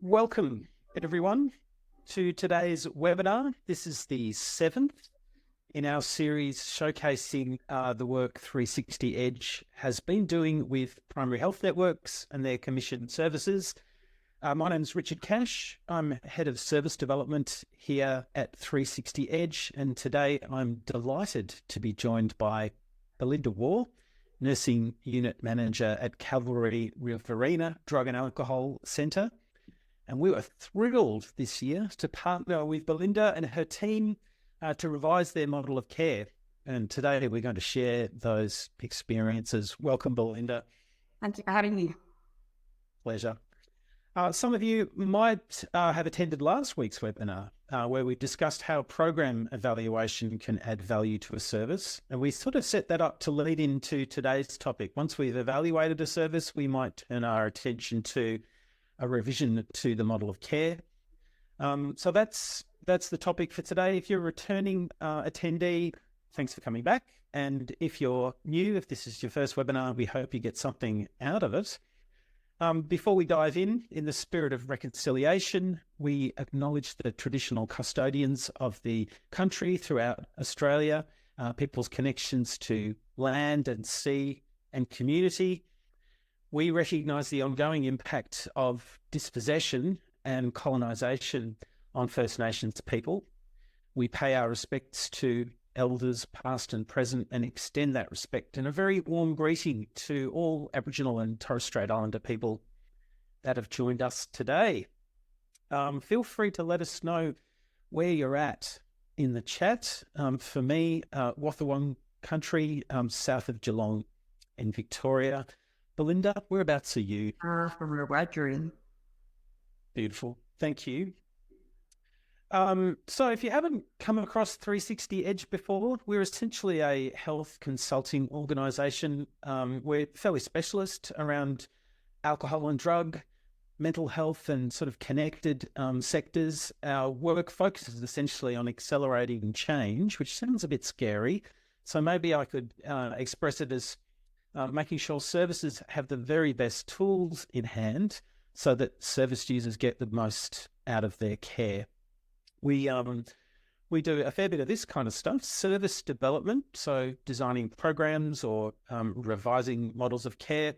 Welcome, everyone, to today's webinar. This is the 7th in our series showcasing the work 360 Edge has been doing with primary health networks and their commissioned services. My name is Richard Cash. I'm Head of Service Development here at 360 Edge, and today I'm delighted to be joined by Belinda Waugh, Nursing Unit Manager at Calvary Riverina Drug and Alcohol Centre. And we were thrilled this year to partner with Belinda and her team to revise their model of care. And today we're going to share those experiences. Welcome, Belinda. Thank you for having me. Pleasure. Some of you might have attended last week's webinar where we discussed how program evaluation can add value to a service. And we sort of set that up to lead into today's topic. Once we've evaluated a service, we might turn our attention to a revision to the model of care. So that's the topic for today. If you're a returning attendee, thanks for coming back. And if you're new, if this is your first webinar, we hope you get something out of it. Before we dive in the spirit of reconciliation, we acknowledge the traditional custodians of the country throughout Australia, people's connections to land and sea and community. We recognise the ongoing impact of dispossession and colonisation on First Nations people. We pay our respects to elders past and present and extend that respect and a very warm greeting to all Aboriginal and Torres Strait Islander people that have joined us today. Feel free to let us know where you're at in the chat. For me, Wathawan country, south of Geelong in Victoria. Belinda, whereabouts are you? From Wiradjuri. Beautiful. Thank you. So if you haven't come across 360 Edge before, we're essentially a health consulting organisation. We're fairly specialist around alcohol and drug, mental health and sort of connected sectors. Our work focuses essentially on accelerating change, which sounds a bit scary. So maybe I could express it as making sure services have the very best tools in hand so that service users get the most out of their care. We do a fair bit of this kind of stuff, service development, so designing programs or revising models of care.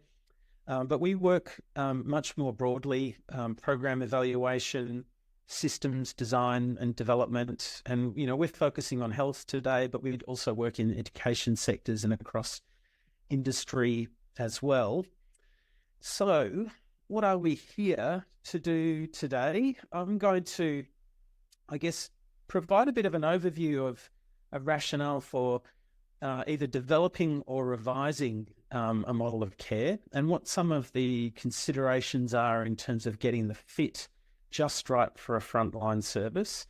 But we work much more broadly, program evaluation, systems design and development. And, we're focusing on health today, but we also work in education sectors and across industry as well. So what are we here to do today? I'm going to, provide a bit of an overview of a rationale for either developing or revising a model of care and what some of the considerations are in terms of getting the fit just right for a frontline service.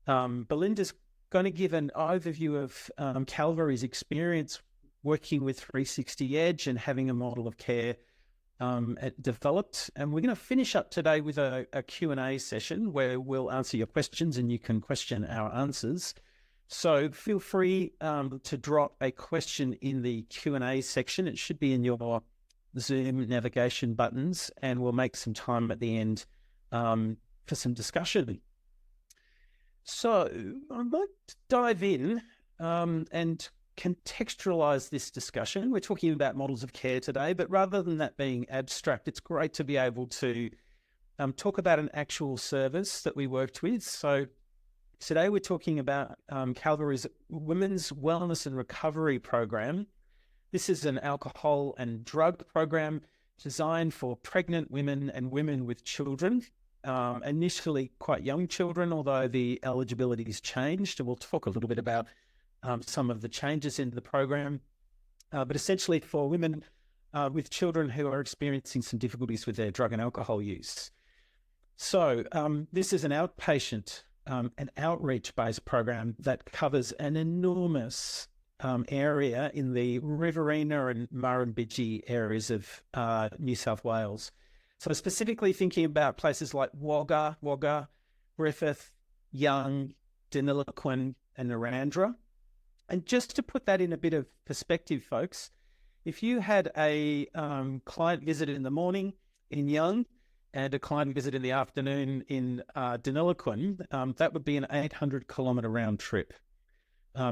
Belinda's going to give an overview of Calvary's experience working with 360 Edge and having a model of care developed. And we're going to finish up today with a Q&A session where we'll answer your questions and you can question our answers. So feel free to drop a question in the Q&A section. It should be in your Zoom navigation buttons, and we'll make some time at the end for some discussion. So I might dive in and contextualize this discussion. We're talking about models of care today, but rather than that being abstract, it's great to be able to talk about an actual service that we worked with. So today we're talking about Calvary's Women's Wellness and Recovery Program. This is an alcohol and drug program designed for pregnant women and women with children, initially quite young children, although the eligibility has changed. And we'll talk a little bit about some of the changes in the program, but essentially for women with children who are experiencing some difficulties with their drug and alcohol use. So this is an outpatient, an outreach-based program that covers an enormous area in the Riverina and Murrumbidgee areas of New South Wales. So specifically thinking about places like Wagga, Griffith, Young, Deniliquin and Narrandera. And just to put that in a bit of perspective, folks, if you had a client visit in the morning in Young and a client visit in the afternoon in Deniliquin, that would be an 800-kilometre round trip.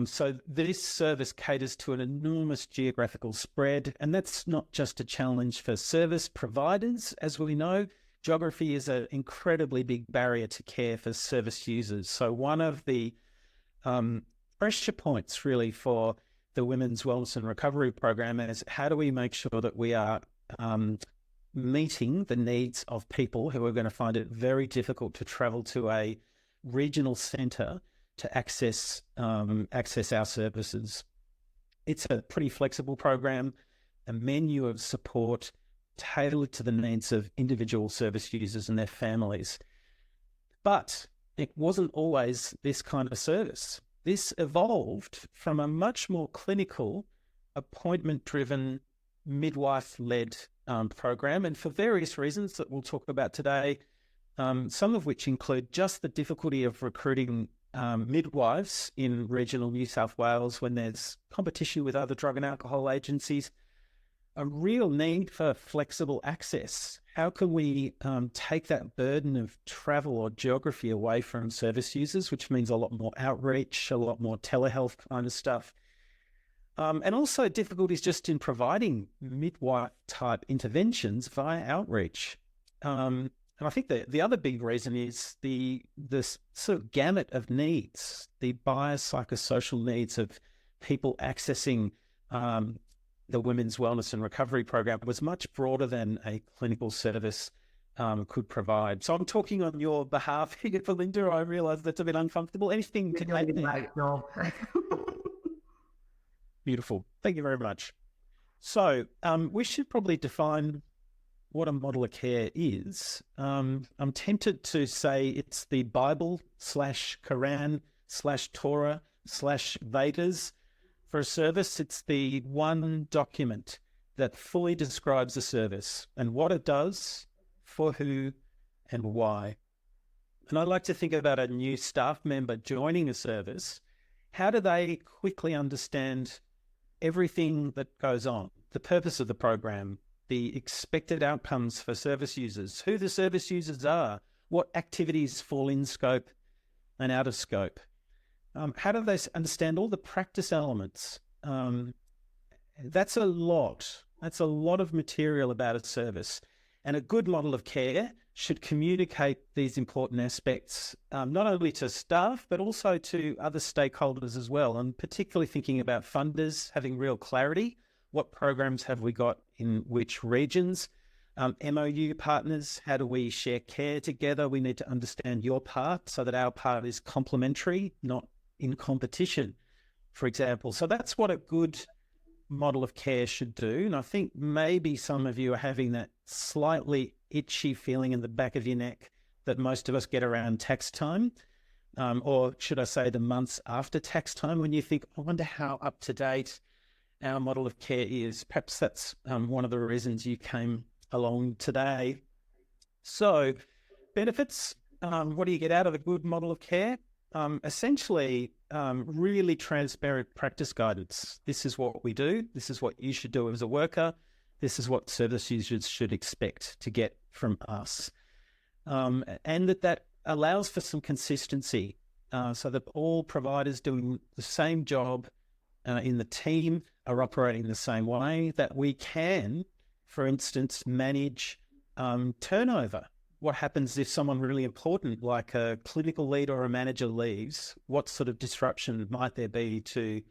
So this service caters to an enormous geographical spread, and that's not just a challenge for service providers. As we know, geography is an incredibly big barrier to care for service users. So one of the pressure points really for the Women's Wellness and Recovery Program is how do we make sure that we are meeting the needs of people who are going to find it very difficult to travel to a regional centre to access our services. It's a pretty flexible program, a menu of support tailored to the needs of individual service users and their families. But it wasn't always this kind of service. This evolved from a much more clinical, appointment-driven, midwife-led program, and for various reasons that we'll talk about today, some of which include just the difficulty of recruiting midwives in regional New South Wales when there's competition with other drug and alcohol agencies, a real need for flexible access. How can we take that burden of travel or geography away from service users, which means a lot more outreach, a lot more telehealth kind of stuff. And also difficulties just in providing midwife-type interventions via outreach. And I think the other big reason is this sort of gamut of needs, the biopsychosocial needs of people accessing the Women's Wellness and Recovery Program was much broader than a clinical service could provide. So I'm talking on your behalf here, Belinda. I realise that's a bit uncomfortable. Anything to add there? Beautiful. Thank you very much. So we should probably define what a model of care is. I'm tempted to say it's the Bible /Quran/Torah/Vedas. For a service, it's the one document that fully describes a service and what it does, for who, and why. And I like to think about a new staff member joining a service. How do they quickly understand everything that goes on, the purpose of the program, the expected outcomes for service users, who the service users are, what activities fall in scope and out of scope? How do they understand all the practice elements? That's a lot. That's a lot of material about a service. And a good model of care should communicate these important aspects, not only to staff, but also to other stakeholders as well. I'm particularly thinking about funders having real clarity. What programs have we got in which regions? MOU partners, how do we share care together? We need to understand your part so that our part is complementary, not in competition, for example. So that's what a good model of care should do. And I think maybe some of you are having that slightly itchy feeling in the back of your neck that most of us get around tax time, or should I say the months after tax time, when you think, I wonder how up to date our model of care is. Perhaps that's one of the reasons you came along today. So benefits, what do you get out of a good model of care? Essentially, really transparent practice guidance. This is what we do. This is what you should do as a worker. This is what service users should expect to get from us. And that allows for some consistency so that all providers doing the same job in the team are operating the same way, that we can, for instance, manage turnover. What happens if someone really important, like a clinical lead or a manager, leaves? What sort of disruption might there be to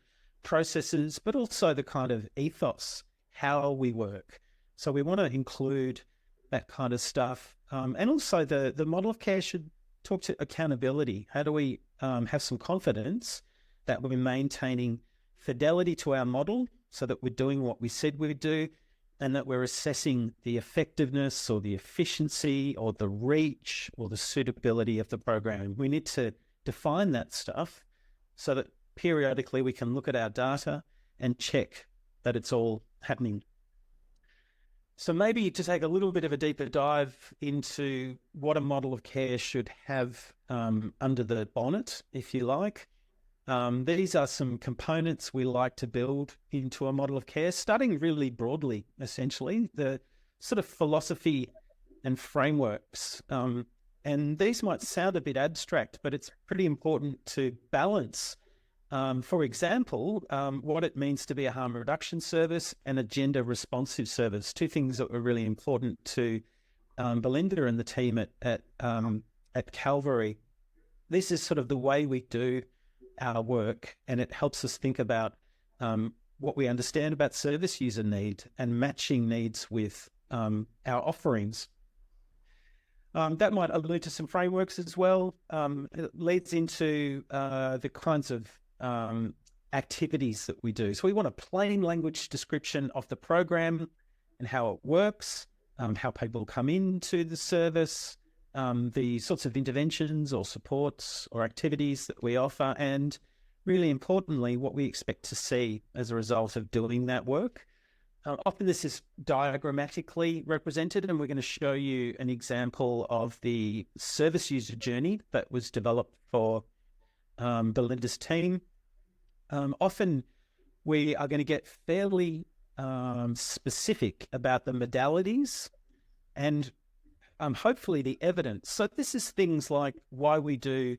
processes, but also the kind of ethos, how we work? So we want to include that kind of stuff. And also the model of care should talk to accountability. How do we have some confidence that we're maintaining fidelity to our model so that we're doing what we said we'd do, and that we're assessing the effectiveness or the efficiency or the reach or the suitability of the program? We need to define that stuff so that periodically we can look at our data and check that it's all happening. So maybe to take a little bit of a deeper dive into what a model of care should have under the bonnet, if you like. These are some components we like to build into a model of care, starting really broadly, essentially. The sort of philosophy and frameworks. And these might sound a bit abstract, but it's pretty important to balance, for example, what it means to be a harm reduction service and a gender responsive service, two things that were really important to Belinda and the team at Calvary. This is sort of the way we do our work, and it helps us think about what we understand about service user need and matching needs with our offerings. That might allude to some frameworks as well. It leads into the kinds of activities that we do. So we want a plain language description of the program and how it works, how people come into the service, the sorts of interventions or supports or activities that we offer, and really importantly, what we expect to see as a result of doing that work. Often this is diagrammatically represented, and we're going to show you an example of the service user journey that was developed for Belinda's team. Often we are going to get fairly specific about the modalities and hopefully the evidence. So this is things like why we do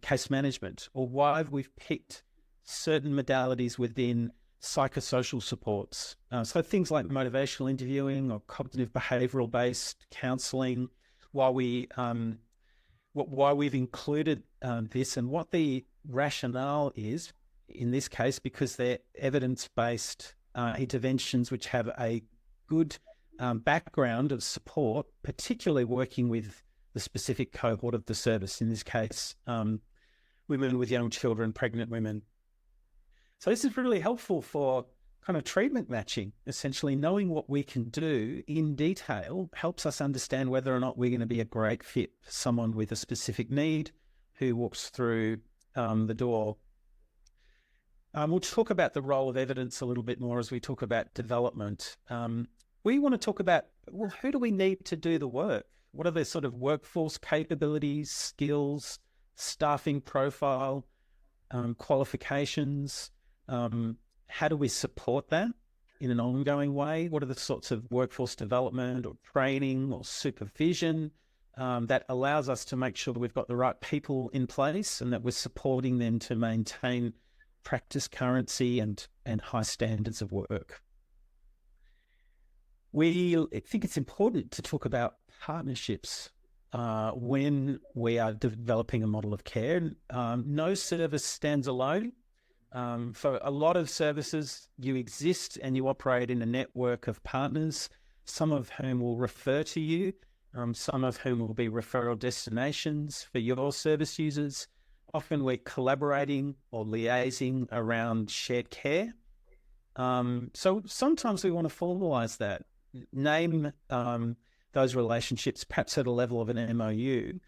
case management, or why we've picked certain modalities within psychosocial supports. So things like motivational interviewing or cognitive behavioral based counseling, why we've included this, and what the rationale is in this case, because they're evidence-based interventions which have a good background of support, particularly working with the specific cohort of the service, in this case, women with young children, pregnant women. So this is really helpful for kind of treatment matching. Essentially, knowing what we can do in detail helps us understand whether or not we're going to be a great fit for someone with a specific need who walks through the door. We'll talk about the role of evidence a little bit more as we talk about development. We want to talk about, well, who do we need to do the work? What are the sort of workforce capabilities, skills, staffing profile, qualifications? How do we support that in an ongoing way? What are the sorts of workforce development or training or supervision that allows us to make sure that we've got the right people in place and that we're supporting them to maintain practice currency and high standards of work? We think it's important to talk about partnerships when we are developing a model of care. No service stands alone. For a lot of services, you exist and you operate in a network of partners, some of whom will refer to you, some of whom will be referral destinations for your service users. Often we're collaborating or liaising around shared care. So sometimes we want to formalize that, name those relationships, perhaps at a level of an MOU.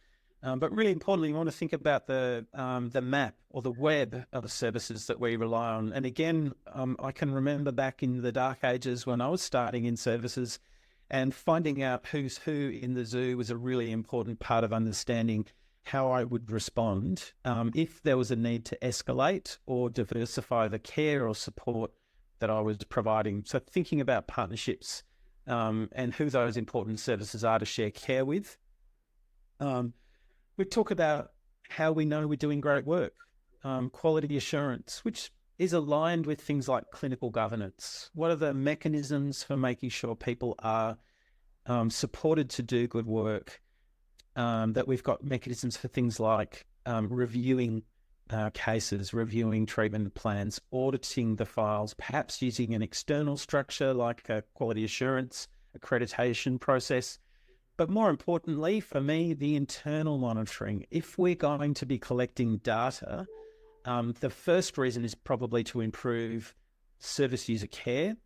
But really importantly, we want to think about the map or the web of the services that we rely on. And again, I can remember back in the dark ages when I was starting in services, and finding out who's who in the zoo was a really important part of understanding how I would respond if there was a need to escalate or diversify the care or support that I was providing. So thinking about partnerships and who those important services are to share care with. We talk about how we know we're doing great work, quality assurance, which is aligned with things like clinical governance. What are the mechanisms for making sure people are supported to do good work? That we've got mechanisms for things like reviewing cases, reviewing treatment plans, auditing the files, perhaps using an external structure like a quality assurance accreditation process. But more importantly, for me, the internal monitoring. If we're going to be collecting data, the first reason is probably to improve service user care.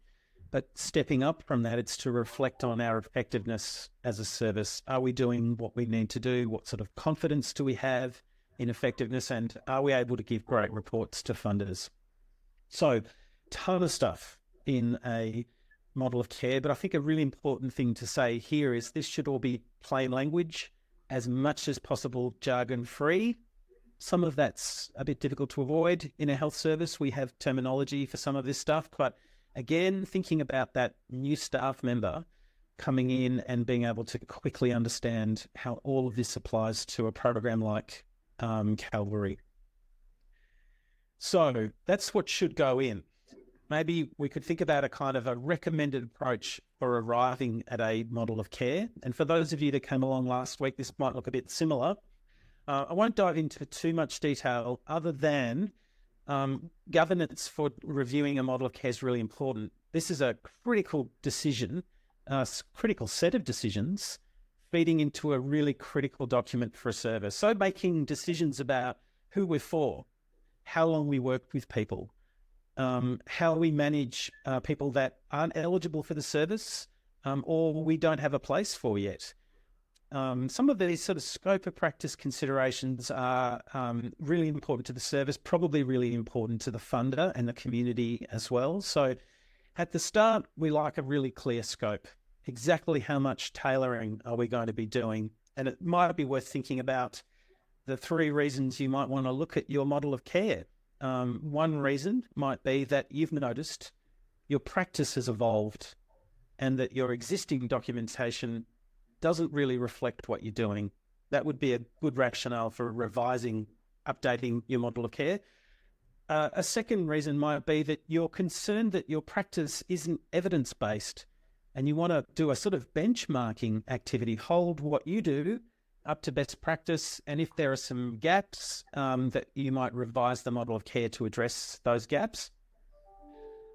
But stepping up from that, it's to reflect on our effectiveness as a service. Are we doing what we need to do? What sort of confidence do we have in effectiveness? And are we able to give great reports to funders? So, ton of stuff in a model of care. But I think a really important thing to say here is this should all be plain language, as much as possible jargon-free. Some of that's a bit difficult to avoid in a health service. We have terminology for some of this stuff, but again, thinking about that new staff member, coming in and being able to quickly understand how all of this applies to a program like Calvary. So that's what should go in. Maybe we could think about a kind of a recommended approach for arriving at a model of care. And for those of you that came along last week, this might look a bit similar. I won't dive into too much detail other than governance for reviewing a model of care is really important. This is a critical decision, a critical set of decisions feeding into a really critical document for a service. So making decisions about who we're for, how long we work with people, how we manage people that aren't eligible for the service or we don't have a place for yet. Some of these sort of scope of practice considerations are really important to the service, probably really important to the funder and the community as well. So at the start, we like a really clear scope. Exactly how much tailoring are we going to be doing? And it might be worth thinking about the 3 reasons you might want to look at your model of care. One reason might be that you've noticed your practice has evolved and that your existing documentation doesn't really reflect what you're doing. That would be a good rationale for revising, updating your model of care. A second reason might be that you're concerned that your practice isn't evidence-based and you want to do a sort of benchmarking activity, hold what you do up to best practice, and if there are some gaps, that you might revise the model of care to address those gaps.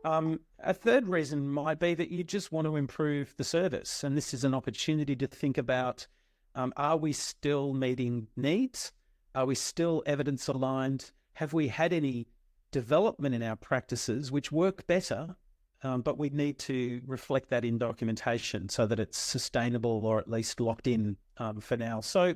A third reason might be that you just want to improve the service, and this is an opportunity to think about, are we still meeting needs? Are we still evidence aligned? Have we had any development in our practices which work better, but we need to reflect that in documentation so that it's sustainable or at least locked in for now. So,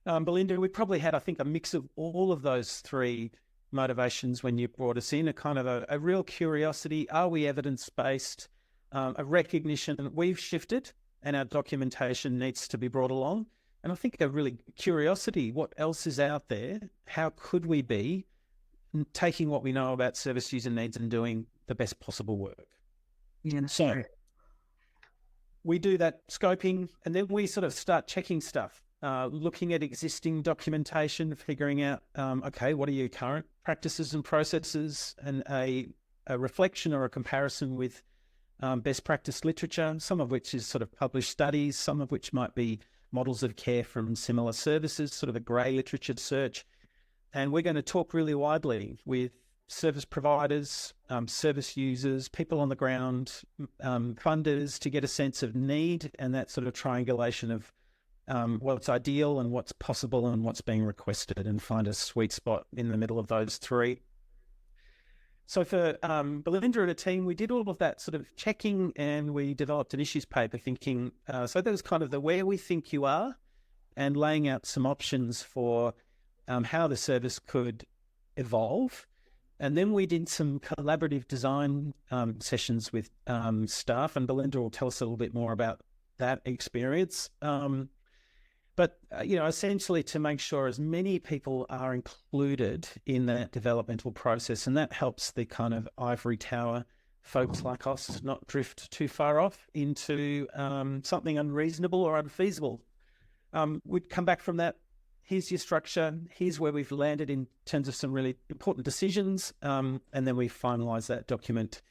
Belinda, we probably had, I think, a mix of all of those 3 motivations when you brought us in, a kind of a real curiosity. Are we evidence-based? A recognition that we've shifted and our documentation needs to be brought along. And I think a really curiosity, what else is out there? How could we be taking what we know about service user needs and doing the best possible work? Yeah, so we do that scoping and then we sort of start checking stuff, looking at existing documentation, figuring out, okay, what are your current practices and processes, and a reflection or a comparison with best practice literature, some of which is sort of published studies, some of which might be models of care from similar services, sort of a grey literature search. And we're going to talk really widely with service providers, service users, people on the ground, funders, to get a sense of need and that sort of triangulation of what's ideal and what's possible and what's being requested, and find a sweet spot in the middle of those 3. So for Belinda and a team, we did all of that sort of checking and we developed an issues paper thinking, so that was kind of the where we think you are and laying out some options for how the service could evolve. And then we did some collaborative design sessions with staff, and Belinda will tell us a little bit more about that experience. But essentially to make sure as many people are included in that developmental process, and that helps the kind of ivory tower folks like us not drift too far off into something unreasonable or unfeasible. We'd come back from that. Here's your structure. Here's where we've landed in terms of some really important decisions. And then we finalize that document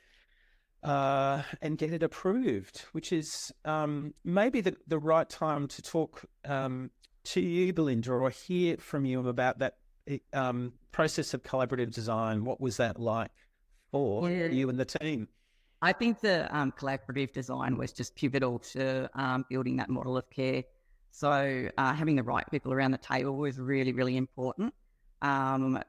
and get it approved, which is maybe the right time to talk to you, Belinda, or hear from you about that process of collaborative design. What was that like for you and the team? I think the collaborative design was just pivotal to building that model of care. So having the right people around the table was really, really important.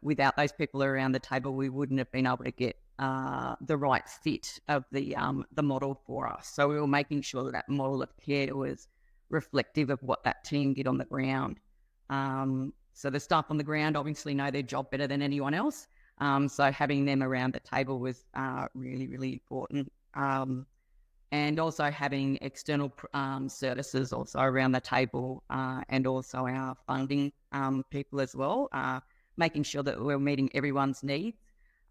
Without those people around the table, we wouldn't have been able to get the right fit of the model for us. So we were making sure that model of care was reflective of what that team did on the ground. So the staff on the ground obviously know their job better than anyone else. So having them around the table was really, really important. And also having external services also around the table, and also our funding people as well, making sure that we're meeting everyone's needs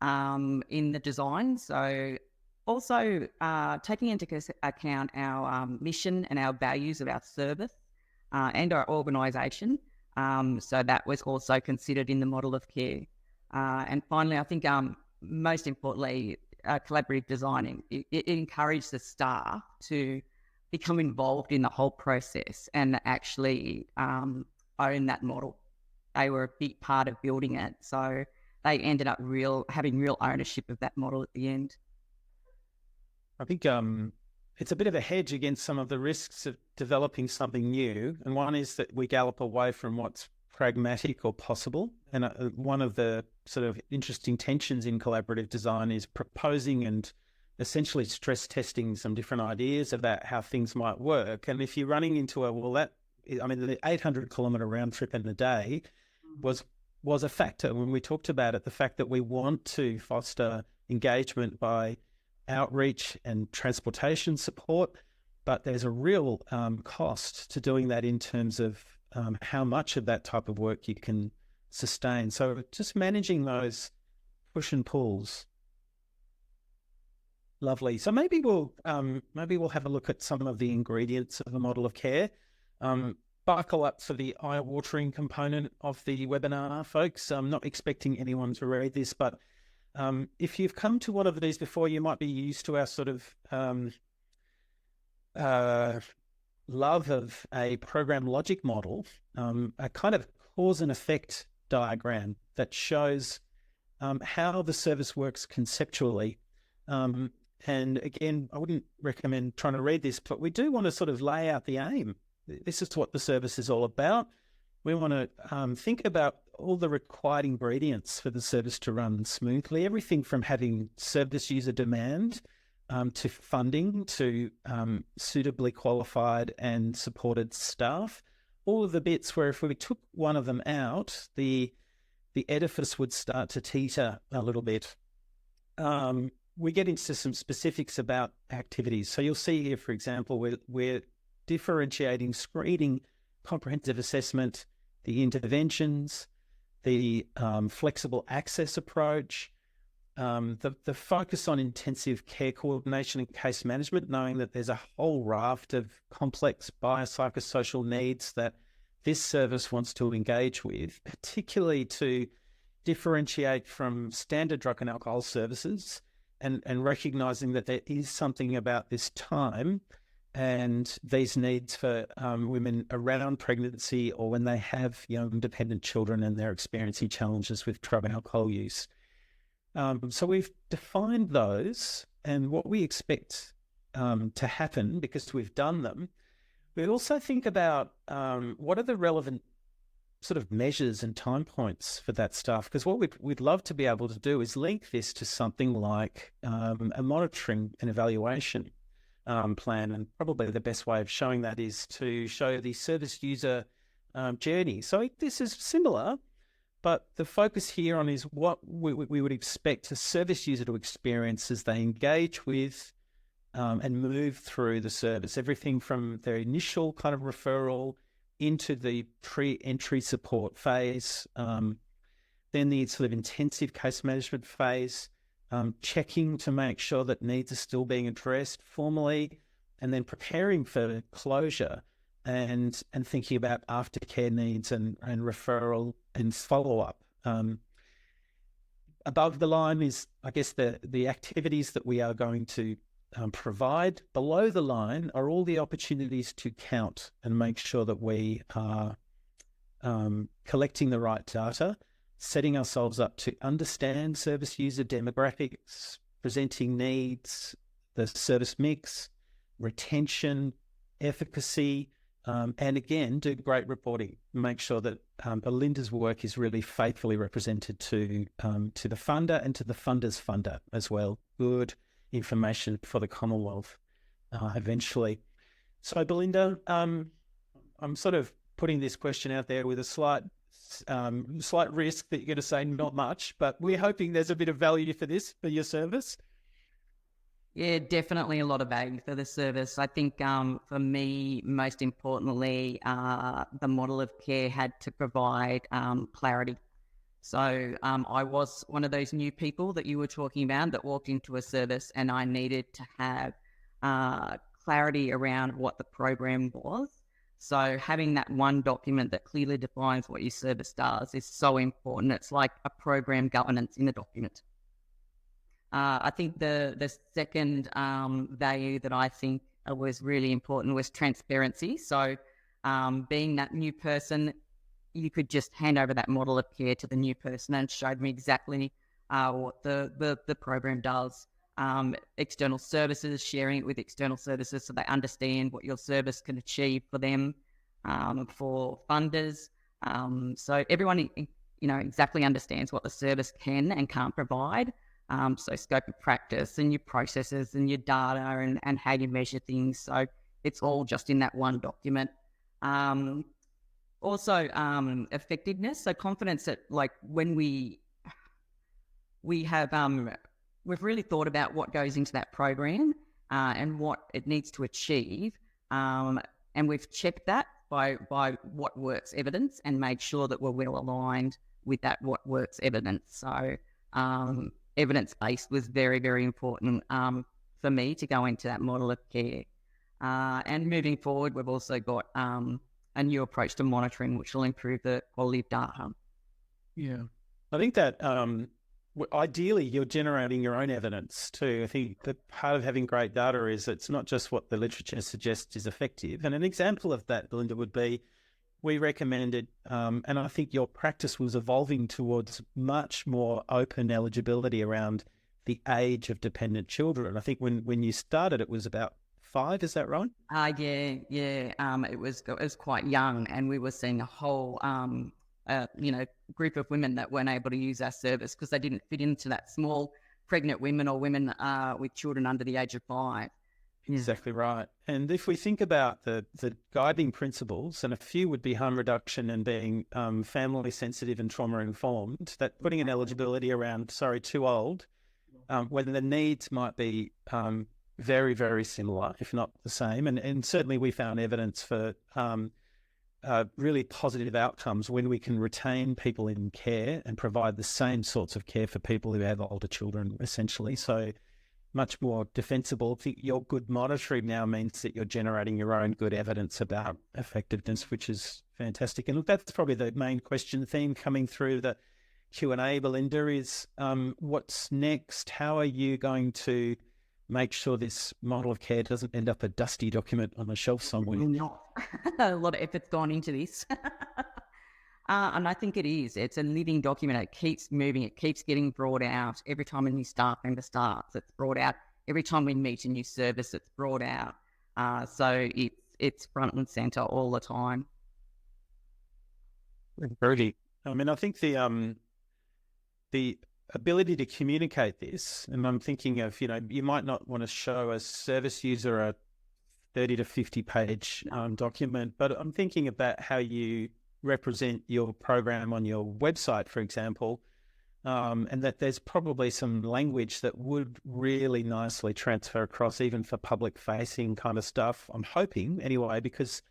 in the design. So Also, taking into account our mission and our values of our service and our organisation. So that was also considered in the model of care. And finally, I think most importantly, collaborative designing. It encouraged the staff to become involved in the whole process and actually own that model. They were a big part of building it. So they ended up having real ownership of that model at the end. I think it's a bit of a hedge against some of the risks of developing something new. And one is that we gallop away from what's pragmatic or possible. And one of the sort of interesting tensions in collaborative design is proposing and essentially stress testing some different ideas about how things might work. And if you're running into the 800-kilometre round trip in a day was a factor when we talked about it, the fact that we want to foster engagement by outreach and transportation support, but there's a real cost to doing that in terms of how much of that type of work you can sustain. So just managing those push and pulls. Lovely. So maybe we'll have a look at some of the ingredients of a model of care. Buckle up for the eye-watering component of the webinar, folks. I'm not expecting anyone to read this, but if you've come to one of these before, you might be used to our sort of love of a program logic model, a kind of cause and effect diagram that shows how the service works conceptually. And again, I wouldn't recommend trying to read this, but we do want to sort of lay out the aim. This is what the service is all about. We want to think about all the required ingredients for the service to run smoothly, everything from having service user demand to funding to suitably qualified and supported staff. All of the bits where if we took one of them out, the edifice would start to teeter a little bit. We get into some specifics about activities. So you'll see here, for example, we're differentiating screening, comprehensive assessment, the interventions, the flexible access approach, the focus on intensive care coordination and case management, knowing that there's a whole raft of complex biopsychosocial needs that this service wants to engage with, particularly to differentiate from standard drug and alcohol services and recognizing that there is something about this time and these needs for women around pregnancy or when they have young dependent children and they're experiencing challenges with drug and alcohol use. So we've defined those and what we expect to happen because we've done them. We also think about what are the relevant sort of measures and time points for that stuff, because what we'd love to be able to do is link this to something like a monitoring and evaluation plan. And probably the best way of showing that is to show the service user journey. So this is similar, but the focus here on is what we would expect a service user to experience as they engage with and move through the service, everything from their initial kind of referral into the pre-entry support phase, then the sort of intensive case management phase, checking to make sure that needs are still being addressed formally, and then preparing for closure and thinking about aftercare needs and referral and follow-up. Above the line is, I guess, the activities that we are going to provide. Below the line are all the opportunities to count and make sure that we are collecting the right data, setting ourselves up to understand service user demographics, presenting needs, the service mix, retention, efficacy, and again, do great reporting. Make sure that Belinda's work is really faithfully represented to the funder and to the funder's funder as well. Good information for the Commonwealth eventually. So Belinda, I'm sort of putting this question out there with a slight risk that you're going to say not much, but we're hoping there's a bit of value for this, for your service. Yeah, definitely a lot of value for the service. I think for me, most importantly, the model of care had to provide clarity. So I was one of those new people that you were talking about that walked into a service, and I needed to have clarity around what the program was. So having that one document that clearly defines what your service does is so important. It's like a program governance in a document. I think the second value that I think was really important was transparency. So being that new person, you could just hand over that model of care to the new person and show them exactly what the program does. External services, sharing it with external services so they understand what your service can achieve for them, for funders. So everyone, exactly understands what the service can and can't provide. So scope of practice and your processes and your data and how you measure things. So it's all just in that one document. Also, effectiveness. So confidence that, like, when we have, we've really thought about what goes into that program and what it needs to achieve. And we've checked that by what works evidence and made sure that we're well aligned with that what works evidence. So evidence-based was very, very important for me to go into that model of care. And moving forward, we've also got a new approach to monitoring, which will improve the quality of data. Yeah. I think that ideally you're generating your own evidence too. I think that part of having great data is it's not just what the literature suggests is effective. And an example of that, Belinda, would be we recommended, and I think your practice was evolving towards much more open eligibility around the age of dependent children. I think when you started, it was about 5, is that right? Yeah. It was quite young, and we were seeing a whole, group of women that weren't able to use our service because they didn't fit into that small pregnant women or women with children under the age of 5. Exactly right. And if we think about the guiding principles, and a few would be harm reduction and being family sensitive and trauma informed, that putting an eligibility around, too old, when the needs might be very, very similar, if not the same. And certainly we found evidence for really positive outcomes when we can retain people in care and provide the same sorts of care for people who have older children, essentially. So much more defensible. I think your good monitoring now means that you're generating your own good evidence about effectiveness, which is fantastic. And look, that's probably the main question theme coming through the Q&A, Belinda, is what's next? How are you going to make sure this model of care doesn't end up a dusty document on a shelf somewhere? A lot of effort's gone into this. And I think it is. It's a living document. It keeps moving. It keeps getting brought out. Every time a new staff member starts, it's brought out. Every time we meet a new service, it's brought out. So it's front and centre all the time. Rudy, I mean, I think the ability to communicate this, and I'm thinking of, you might not want to show a service user a 30 to 50 page document, but I'm thinking about how you represent your program on your website, for example, and that there's probably some language that would really nicely transfer across even for public facing kind of stuff. I'm hoping anyway, because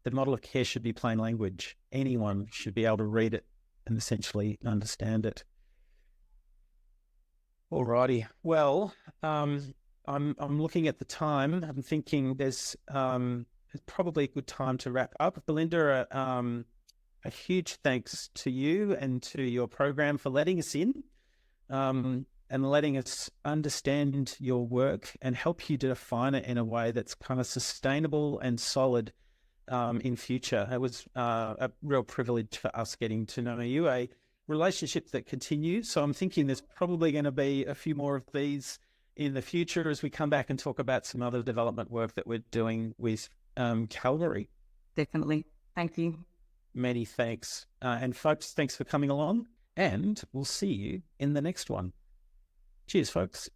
the model of care should be plain language. Anyone should be able to read it and essentially understand it. Alrighty. Well, I'm looking at the time. I'm thinking there's probably a good time to wrap up. Belinda, a huge thanks to you and to your program for letting us in and letting us understand your work and help you define it in a way that's kind of sustainable and solid in future. It was a real privilege for us getting to know you, a relationship that continues. So I'm thinking there's probably going to be a few more of these in the future as we come back and talk about some other development work that we're doing with Calvary. Definitely. Thank you. Many thanks. And folks, thanks for coming along, and we'll see you in the next one. Cheers, folks.